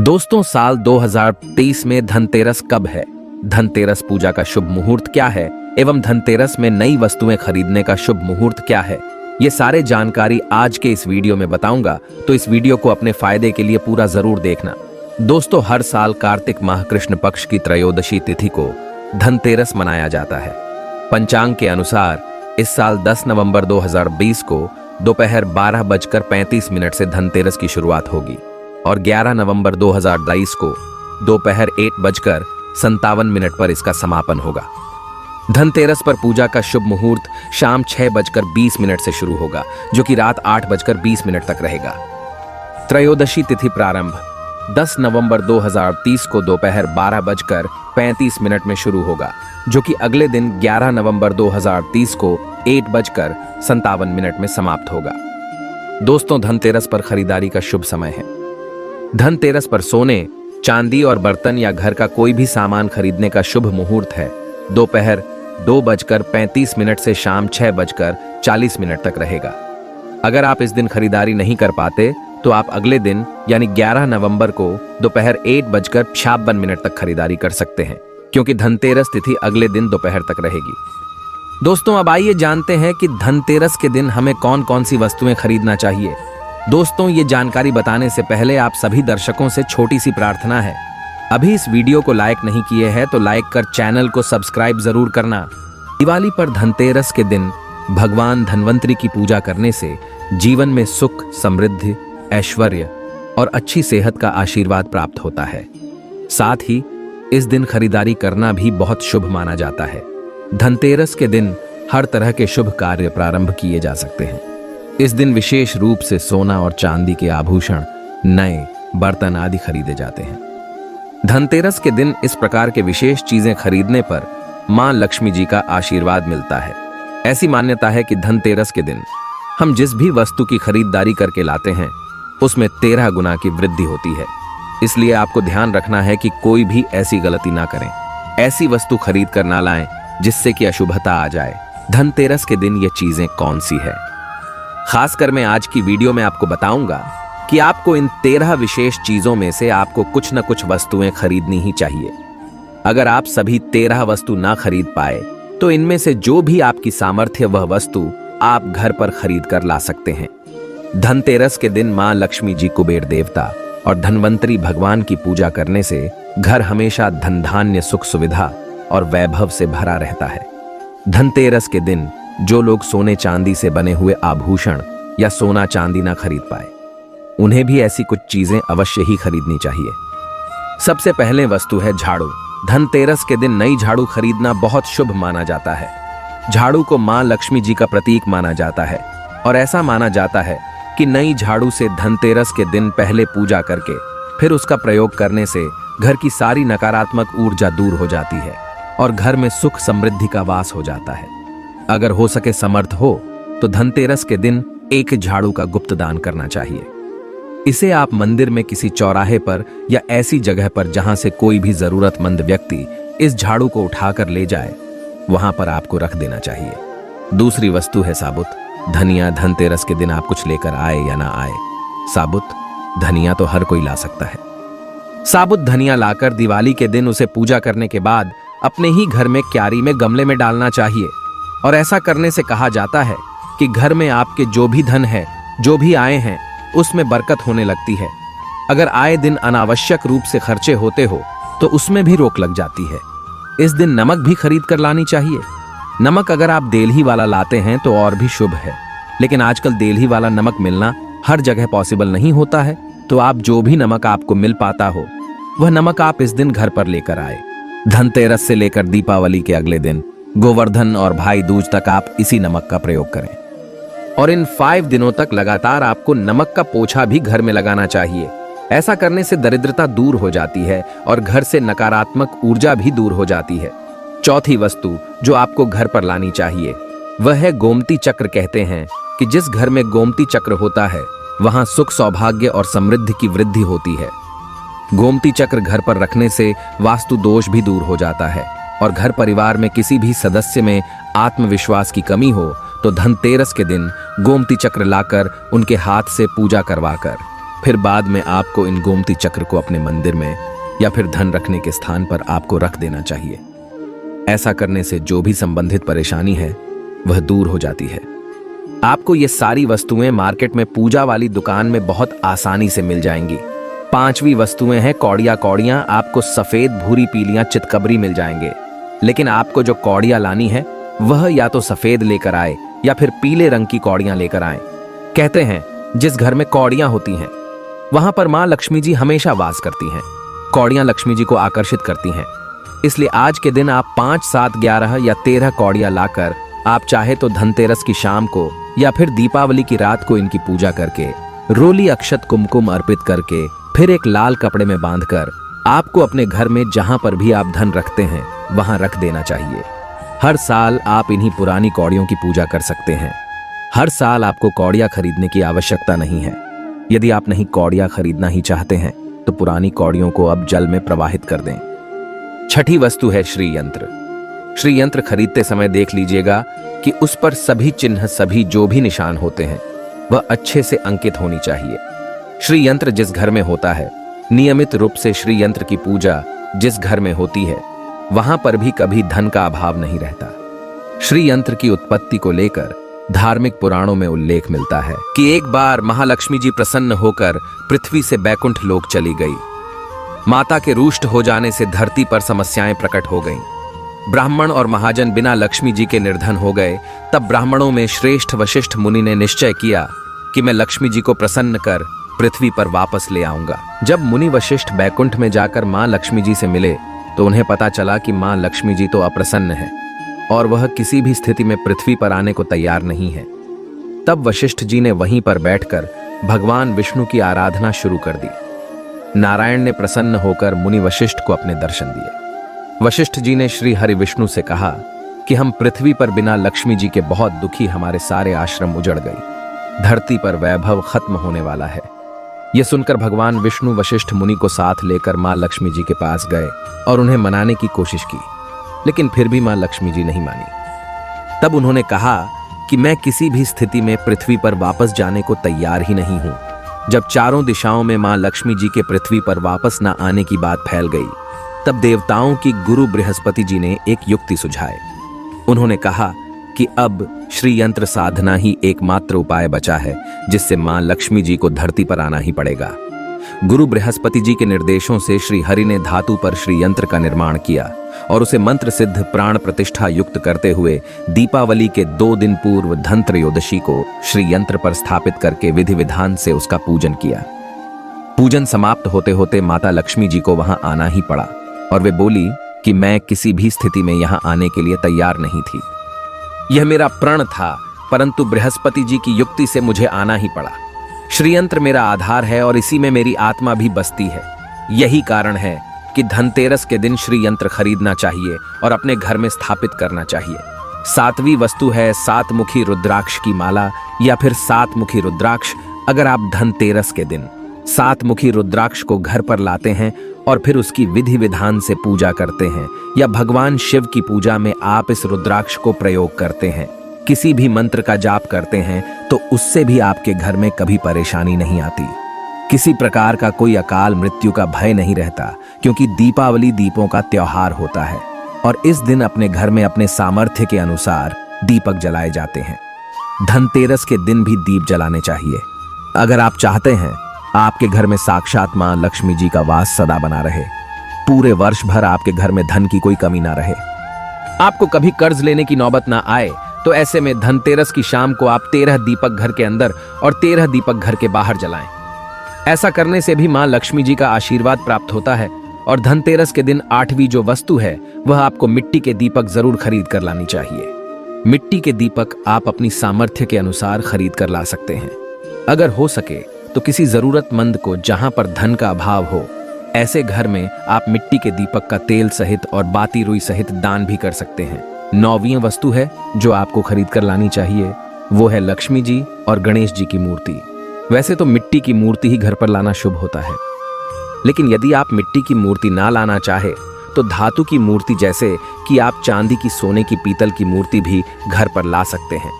दोस्तों, साल 2023 में धनतेरस कब है? धनतेरस पूजा का शुभ मुहूर्त क्या है एवं धनतेरस में नई वस्तुएं खरीदने का शुभ मुहूर्त क्या है, ये सारे जानकारी आज के इस वीडियो में बताऊंगा, तो इस वीडियो को अपने फायदे के लिए पूरा जरूर देखना। दोस्तों, हर साल कार्तिक माह कृष्ण पक्ष की त्रयोदशी तिथि को धनतेरस मनाया जाता है। पंचांग के अनुसार इस साल 10 नवंबर 2020 को दोपहर 12:35 से धनतेरस की शुरुआत होगी और 11 नवंबर 2022 को दोपहर 1:57 पर इसका समापन होगा। धनतेरस पर पूजा का शुभ मुहूर्त शाम 6:20 से शुरू होगा, जो कि रात 8:20 तक रहेगा। त्रयोदशी तिथि प्रारंभ 10 नवंबर 2030 को दोपहर 12:35 में शुरू होगा, जो कि अगले दिन 11 नवंबर 2030 को 1:57 में समाप्त होगा। दोस्तों, धनतेरस पर खरीदारी का शुभ समय है। धनतेरस पर सोने, चांदी और बर्तन या घर का कोई भी सामान खरीदने का शुभ मुहूर्त है दोपहर 2:35 से शाम 6:40 तक रहेगा। अगर आप इस दिन खरीदारी नहीं कर पाते तो आप अगले दिन यानी 11 नवंबर को दोपहर 1:56 तक खरीदारी कर सकते हैं, क्योंकि धनतेरस तिथि अगले दिन दोपहर तक रहेगी। दोस्तों, अब आइए जानते हैं कि धनतेरस के दिन हमें कौन कौन सी वस्तुएं खरीदना चाहिए। दोस्तों, ये जानकारी बताने से पहले आप सभी दर्शकों से छोटी सी प्रार्थना है। अभी इस वीडियो को लाइक नहीं किए हैं तो लाइक कर चैनल को सब्सक्राइब जरूर करना। दिवाली पर धनतेरस के दिन भगवान धन्वंतरी की पूजा करने से जीवन में सुख, समृद्धि, ऐश्वर्य और अच्छी सेहत का आशीर्वाद प्राप्त होता है। साथ ही इस दिन खरीदारी करना भी बहुत शुभ माना जाता है। धनतेरस के दिन हर तरह के शुभ कार्य प्रारंभ किए जा सकते हैं। इस दिन विशेष रूप से सोना और चांदी के आभूषण, नए बर्तन आदि खरीदे जाते हैं। धनतेरस के दिन इस प्रकार के विशेष चीजें खरीदने पर मां लक्ष्मी जी का आशीर्वाद मिलता है। ऐसी मान्यता है कि धनतेरस के दिन हम जिस भी वस्तु की खरीदारी करके लाते हैं उसमें 13 गुना की वृद्धि होती है। इसलिए आपको ध्यान रखना है कि कोई भी ऐसी गलती ना करें, ऐसी वस्तु खरीद कर ना लाएं जिससे कि अशुभता आ जाए। धनतेरस के दिन ये चीजें कौन सी है? खासकर मैं आज की वीडियो में आपको बताऊंगा कि आपको इन 13 विशेष चीजों में से आपको कुछ न कुछ वस्तुएं खरीदनी ही चाहिए। अगर आप सभी 13 वस्तु ना खरीद पाए तो इनमें से जो भी आपकी सामर्थ्य वह वस्तु आप घर पर खरीद कर ला सकते हैं। धनतेरस के दिन मां लक्ष्मी जी, कुबेर देवता और धन्वंतरी भगवान की पूजा करने से घर हमेशा धन धान्य, सुख सुविधा और वैभव से भरा रहता है। धनतेरस के दिन जो लोग सोने चांदी से बने हुए आभूषण या सोना चांदी ना खरीद पाए, उन्हें भी ऐसी कुछ चीजें अवश्य ही खरीदनी चाहिए। सबसे पहले वस्तु है झाड़ू। धनतेरस के दिन नई झाड़ू खरीदना बहुत शुभ माना जाता है। झाड़ू को मां लक्ष्मी जी का प्रतीक माना जाता है और ऐसा माना जाता है कि नई झाड़ू से धनतेरस के दिन पहले पूजा करके फिर उसका प्रयोग करने से घर की सारी नकारात्मक ऊर्जा दूर हो जाती है और घर में सुख समृद्धि का वास हो जाता है। अगर हो सके समर्थ हो तो धनतेरस के दिन एक झाड़ू का गुप्त दान करना चाहिए। इसे आप मंदिर में किसी चौराहे पर या ऐसी जगह पर जहां से कोई भी जरूरतमंद व्यक्ति इस झाड़ू को उठाकर ले जाए, वहां पर आपको रख देना चाहिए। दूसरी वस्तु है साबुत धनिया। धनतेरस के दिन आप कुछ लेकर आए या ना आए, साबुत धनिया तो हर कोई ला सकता है। साबुत धनिया लाकर दिवाली के दिन उसे पूजा करने के बाद अपने ही घर में क्यारी में गमले में डालना चाहिए और ऐसा करने से कहा जाता है कि घर में आपके जो भी धन है, जो भी आए हैं, उसमें बरकत होने लगती है। अगर आए दिन अनावश्यक रूप से खर्चे होते हो तो उसमें भी रोक लग जाती है। इस दिन नमक भी खरीद कर लानी चाहिए। नमक अगर आप देलही वाला लाते हैं तो और भी शुभ है, लेकिन आजकल देलही वाला नमक मिलना हर जगह पॉसिबल नहीं होता है, तो आप जो भी नमक आपको मिल पाता हो वह नमक आप इस दिन घर पर लेकर आए। धनतेरस से लेकर दीपावली के अगले दिन गोवर्धन और भाई दूज तक आप इसी नमक का प्रयोग करें और इन 5 दिनों तक लगातार आपको नमक का पोछा भी घर में लगाना चाहिए। ऐसा करने से दरिद्रता दूर हो जाती है और घर से नकारात्मक ऊर्जा भी दूर हो जाती है। चौथी वस्तु जो आपको घर पर लानी चाहिए वह है गोमती चक्र। कहते हैं कि जिस घर में गोमती चक्र होता है वहां सुख, सौभाग्य और समृद्धि की वृद्धि होती है। गोमती चक्र घर पर रखने से वास्तु दोष भी दूर हो जाता है और घर परिवार में किसी भी सदस्य में आत्मविश्वास की कमी हो तो धनतेरस के दिन गोमती चक्र लाकर उनके हाथ से पूजा करवाकर फिर बाद में आपको इन गोमती चक्र को अपने मंदिर में या फिर धन रखने के स्थान पर आपको रख देना चाहिए। ऐसा करने से जो भी संबंधित परेशानी है वह दूर हो जाती है। आपको ये सारी वस्तुएं मार्केट में पूजा वाली दुकान में बहुत आसानी से मिल जाएंगी। 5वीं वस्तुएं हैं कौड़ियां। कौड़ियां आपको सफेद, भूरी, पीलियां, चितकबरी मिल जाएंगे। लेकिन आपको जो कौड़ियां लानी है वह या तो सफेद लेकर आए या फिर पीले रंग की कौड़ियां लेकर आए। कहते हैं जिस घर में कौड़ियां होती हैं वहां पर मां लक्ष्मी जी हमेशा वास करती हैं। कौड़ियां लक्ष्मी जी को आकर्षित करती हैं। इसलिए आज के दिन आप 5, 7, 11 या 13 कौड़ियां लाकर आप चाहे तो धनतेरस की शाम को या फिर दीपावली की रात को इनकी पूजा करके रोली, अक्षत, कुमकुम अर्पित करके फिर एक लाल कपड़े में बांधकर आपको अपने घर में जहां पर भी आप धन रखते हैं वहां रख देना चाहिए। हर साल आप इन्हीं पुरानी कौड़ियों की पूजा कर सकते हैं। हर साल आपको कौड़ियां खरीदने की आवश्यकता नहीं है। यदि आप नहीं कौड़ियां खरीदना ही चाहते हैं तो पुरानी कौड़ियों को अब जल में प्रवाहित कर दें। छठी वस्तु है श्री यंत्र। श्री यंत्र खरीदते समय देख लीजिएगा कि उस पर सभी चिन्ह, सभी जो भी निशान होते हैं वह अच्छे से अंकित होनी चाहिए। श्री यंत्र जिस घर में होता है, नियमित रूप से श्री यंत्र की पूजा जिस घर में होती है वहां पर भी कभी धन का अभाव नहीं रहता। श्री यंत्र की उत्पत्ति को लेकर धार्मिक पुराणों में उल्लेख मिलता है कि एक बार महालक्ष्मी जी प्रसन्न होकर पृथ्वी से बैकुंठ लोक चली गई। माता के रुष्ट हो जाने से धरती पर समस्याएं प्रकट हो गईं। ब्राह्मण और महाजन बिना लक्ष्मी जी के निर्धन हो गए। तब ब्राह्मणों में श्रेष्ठ वशिष्ठ मुनि ने निश्चय किया कि मैं लक्ष्मी जी को प्रसन्न कर पृथ्वी पर वापस ले आऊंगा। जब मुनि वशिष्ठ बैकुंठ में जाकर मां लक्ष्मी जी से मिले तो उन्हें पता चला कि मां लक्ष्मी जी तो अप्रसन्न है और वह किसी भी स्थिति में पृथ्वी पर आने को तैयार नहीं है। तब वशिष्ठ जी ने वहीं पर बैठकर भगवान विष्णु की आराधना शुरू कर दी। नारायण ने प्रसन्न होकर मुनि वशिष्ठ को अपने दर्शन दिए। वशिष्ठ जी ने श्री हरि विष्णु से कहा कि हम पृथ्वी पर बिना लक्ष्मी जी के बहुत दुखी, हमारे सारे आश्रम उजड़ गए, धरती पर वैभव खत्म होने वाला है। यह सुनकर भगवान विष्णु वशिष्ठ मुनि को साथ लेकर मां लक्ष्मी जी के पास गए और उन्हें मनाने की कोशिश की, लेकिन फिर भी मां लक्ष्मी जी नहीं मानी। तब उन्होंने कहा कि मैं किसी भी स्थिति में पृथ्वी पर वापस जाने को तैयार ही नहीं हूं। जब चारों दिशाओं में मां लक्ष्मी जी के पृथ्वी पर वापस न आने की बात फैल गई, तब देवताओं की गुरु बृहस्पति जी ने एक युक्ति सुझाई। उन्होंने कहा कि अब श्री यंत्र साधना ही एकमात्र उपाय बचा है जिससे मां लक्ष्मी जी को धरती पर आना ही पड़ेगा। गुरु बृहस्पति जी के निर्देशों से श्री हरि ने धातु पर श्री यंत्र का निर्माण किया और उसे मंत्र सिद्ध प्राण प्रतिष्ठा युक्त करते हुए दीपावली के 2 दिन पूर्व धन त्रयोदशी को श्री यंत्र पर स्थापित करके विधि विधान से उसका पूजन किया। पूजन समाप्त होते होते माता लक्ष्मी जी को वहां आना ही पड़ा और वे बोली कि मैं किसी भी स्थिति में यहां आने के लिए तैयार नहीं थी। यह मेरा प्रण था, परंतु बृहस्पति जी की युक्ति से मुझे आना ही पड़ा। श्री यंत्र मेरा आधार है और इसी में मेरी आत्मा भी बसती है। यही कारण है कि धनतेरस के दिन श्री यंत्र खरीदना चाहिए और अपने घर में स्थापित करना चाहिए। 7वीं वस्तु है 7 मुखी रुद्राक्ष की माला या फिर 7 मुखी रुद्राक्ष। अगर आप धनतेरस के दिन 7 मुखी रुद्राक्ष को घर पर लाते हैं और फिर उसकी विधि विधान से पूजा करते हैं या भगवान शिव की पूजा में आप इस रुद्राक्ष को प्रयोग करते हैं, किसी भी मंत्र का जाप करते हैं, तो उससे भी आपके घर में कभी परेशानी नहीं आती। किसी प्रकार का कोई अकाल मृत्यु का भय नहीं रहता, क्योंकि दीपावली दीपों का त्योहार होता है और इस दिन अपने घर में अपने सामर्थ्य के अनुसार दीपक जलाए जाते हैं। धनतेरस के दिन भी दीप जलाने चाहिए। अगर आप चाहते हैं आपके घर में साक्षात मां लक्ष्मी जी का वास सदा बना रहे, पूरे वर्ष भर आपके घर में धन की कोई कमी ना रहे, आपको कभी कर्ज लेने की नौबत ना आए, तो ऐसे में धनतेरस की शाम को आप 13 दीपक घर के अंदर और 13 दीपक घर के बाहर जलाएं। ऐसा करने से भी मां लक्ष्मी जी का आशीर्वाद प्राप्त होता है। और धनतेरस के दिन 8वीं जो वस्तु है वह आपको मिट्टी के दीपक जरूर खरीद कर लानी चाहिए। मिट्टी के दीपक आप अपनी सामर्थ्य के अनुसार खरीद कर ला सकते हैं। अगर हो सके तो किसी जरूरतमंद को, जहां पर धन का अभाव हो, ऐसे घर में आप मिट्टी के दीपक का तेल सहित और बाती रुई सहित दान भी कर सकते हैं। 9वीं वस्तु है जो आपको खरीद कर लानी चाहिए, वो है लक्ष्मी जी और गणेश जी की मूर्ति। वैसे तो मिट्टी की मूर्ति ही घर पर लाना शुभ होता है, लेकिन यदि आप मिट्टी की मूर्ति ना लाना चाहे तो धातु की मूर्ति, जैसे कि आप चांदी की, सोने की, पीतल की मूर्ति भी घर पर ला सकते हैं।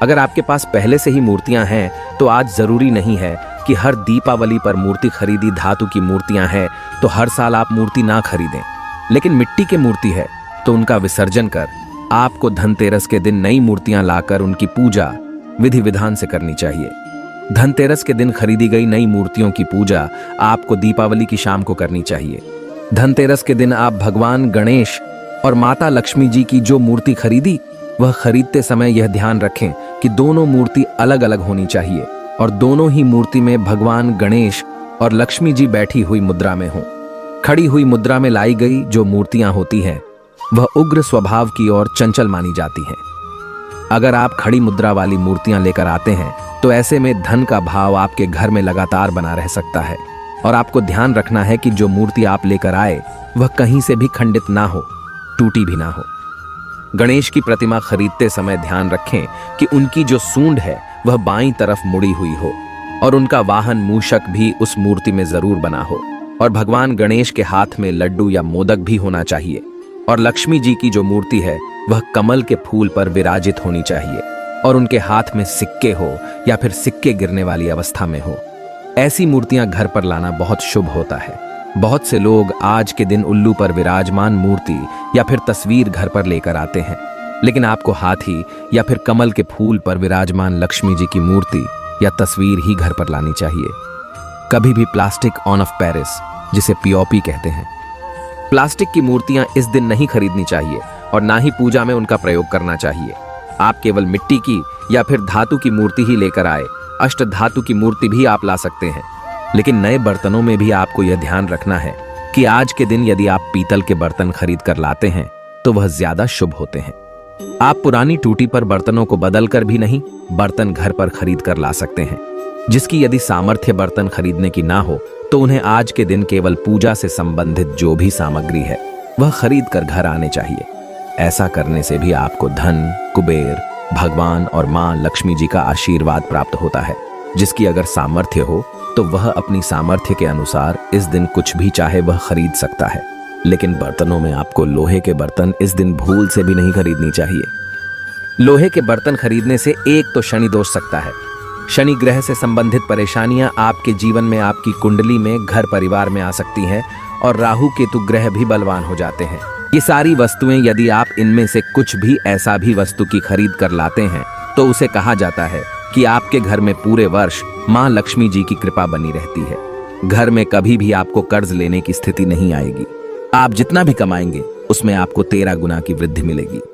अगर आपके पास पहले से ही मूर्तियां हैं तो आज जरूरी नहीं है कि हर दीपावली पर मूर्ति खरीदी धातु की मूर्तियां हैं तो हर साल आप मूर्ति ना खरीदें, लेकिन मिट्टी की मूर्ति है तो उनका विसर्जन कर आपको धनतेरस के दिन नई मूर्तियां लाकर उनकी पूजा विधि विधान से करनी चाहिए। धनतेरस के दिन खरीदी गई नई मूर्तियों की पूजा आपको दीपावली की शाम को करनी चाहिए। धनतेरस के दिन आप भगवान गणेश और माता लक्ष्मी जी की जो मूर्ति खरीदी वह खरीदते समय यह ध्यान रखें कि दोनों मूर्ति अलग अलग होनी चाहिए और दोनों ही मूर्ति में भगवान गणेश और लक्ष्मी जी बैठी हुई मुद्रा में हो। खड़ी हुई मुद्रा में लाई गई जो मूर्तियां होती हैं वह उग्र स्वभाव की और चंचल मानी जाती हैं। अगर आप खड़ी मुद्रा वाली मूर्तियां लेकर आते हैं तो ऐसे में धन का भाव आपके घर में लगातार बना रह सकता है और आपको ध्यान रखना है कि जो मूर्ति आप लेकर आए वह कहीं से भी खंडित ना हो, टूटी भी ना हो। गणेश की प्रतिमा खरीदते समय ध्यान रखें कि उनकी जो सूंड है वह बाईं तरफ मुड़ी हुई हो और उनका वाहन मूषक भी उस मूर्ति में जरूर बना हो और भगवान गणेश के हाथ में लड्डू या मोदक भी होना चाहिए और लक्ष्मी जी की जो मूर्ति है वह कमल के फूल पर विराजित होनी चाहिए और उनके हाथ में सिक्के हो या फिर सिक्के गिरने वाली अवस्था में हो। ऐसी मूर्तियां घर पर लाना बहुत शुभ होता है। बहुत से लोग आज के दिन उल्लू पर विराजमान मूर्ति या फिर तस्वीर घर पर लेकर आते हैं, लेकिन आपको हाथी या फिर कमल के फूल पर विराजमान लक्ष्मी जी की मूर्ति या तस्वीर ही घर पर लानी चाहिए। कभी भी प्लास्टिक ऑन ऑफ पेरिस, जिसे पीओपी कहते हैं, प्लास्टिक की मूर्तियां इस दिन नहीं खरीदनी चाहिए और ना ही पूजा में उनका प्रयोग करना चाहिए। आप केवल मिट्टी की या फिर धातु की मूर्ति ही लेकर आए। अष्ट धातु की मूर्ति भी आप ला सकते हैं, लेकिन नए बर्तनों में भी आपको यह ध्यान रखना है कि आज के दिन यदि आप पीतल के बर्तन खरीद कर लाते हैं तो वह ज्यादा शुभ होते हैं। आप पुरानी टूटी पर बर्तनों को बदलकर भी नहीं, बर्तन घर पर खरीद कर ला सकते हैं। जिसकी यदि सामर्थ्य बर्तन खरीदने की ना हो तो उन्हें आज के दिन केवल पूजा से संबंधित जो भी सामग्री है वह खरीद कर घर आने चाहिए। ऐसा करने से भी आपको धन, कुबेर, भगवान और मां लक्ष्मी जी का आशीर्वाद प्राप्त होता है। जिसकी अगर सामर्थ्य हो तो वह अपनी सामर्थ्य के अनुसार इस दिन कुछ भी चाहे वह खरीद सकता है, लेकिन बर्तनों में आपको लोहे के बर्तन इस दिन भूल से भी नहीं खरीदनी चाहिए। लोहे के बर्तन खरीदने से एक तो शनि दोष सकता है। शनि ग्रह से संबंधित परेशानियां आपके जीवन में, आपकी कुंडली में, घर परिवार में आ सकती हैं और राहु केतु ग्रह भी बलवान हो जाते हैं। ये सारी वस्तुएं यदि आप इनमें से कुछ भी ऐसा भी वस्तु की खरीद कर लाते हैं तो उसे कहा जाता है कि आपके घर में पूरे वर्ष मां लक्ष्मी जी की कृपा बनी रहती है। घर में कभी भी आपको कर्ज लेने की स्थिति नहीं आएगी। आप जितना भी कमाएंगे उसमें आपको 13 गुना की वृद्धि मिलेगी।